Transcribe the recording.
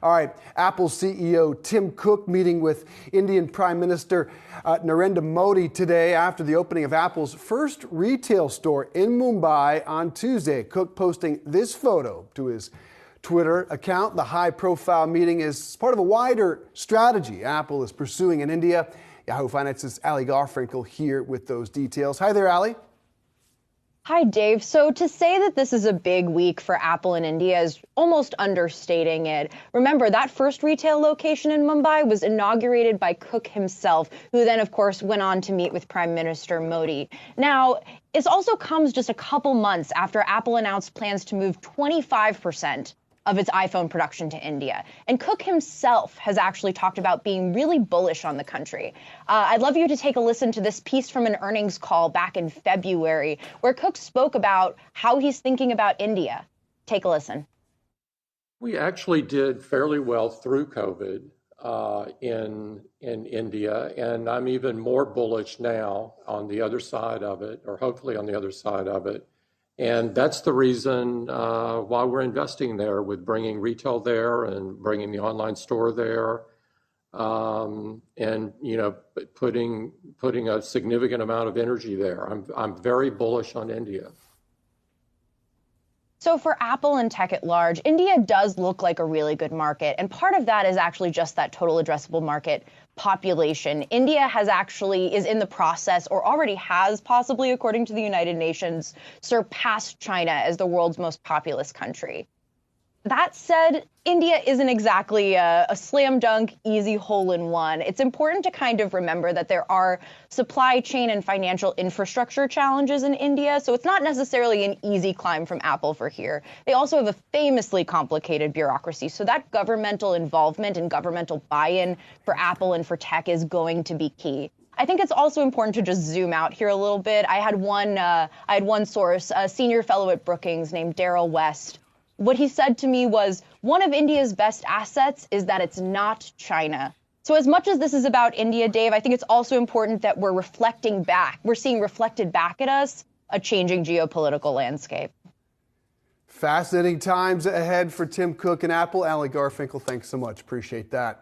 All right, Apple CEO Tim Cook meeting with Indian Prime Minister Narendra Modi today after the opening of Apple's first retail store in Mumbai on Tuesday. Cook posting this photo to his Twitter account. The high-profile meeting is part of a wider strategy Apple is pursuing in India. Yahoo Finance's Ali Garfinkel here with those details. Hi there, Ali. Hi, Dave. So to say that this is a big week for Apple in India is almost understating it. Remember, that first retail location in Mumbai was inaugurated by Cook himself, who then, of course, went on to meet with Prime Minister Modi. Now, this also comes just a couple months after Apple announced plans to move 25% of its iPhone production to India. And Cook himself has actually talked about being really bullish on the country. I'd love you to take a listen to this piece from an earnings call back in February, where Cook spoke about how he's thinking about India. Take a listen. We actually did fairly well through COVID in India, and I'm even more bullish now on the other side of it, or hopefully on the other side of it. And that's the reason why we're investing there, with bringing retail there and bringing the online store there, and putting a significant amount of energy there. I'm very bullish on India. So for Apple and tech at large, India does look like a really good market. And part of that is actually just that total addressable market population. India is in the process, or already has possibly, according to the United Nations, surpassed China as the world's most populous country. That said, India isn't exactly a slam dunk, easy hole-in-one. It's important to kind of remember that there are supply chain and financial infrastructure challenges in India, so it's not necessarily an easy climb from Apple for here. They also have a famously complicated bureaucracy, so that governmental involvement and governmental buy-in for Apple and for tech is going to be key. I think it's also important to just zoom out here a little bit. I had one source, a senior fellow at Brookings named Daryl West. What he said to me was, one of India's best assets is that it's not China. So as much as this is about India, Dave, I think it's also important that we're seeing reflected back at us a changing geopolitical landscape. Fascinating times ahead for Tim Cook and Apple. Ali Garfinkel, thanks so much. Appreciate that.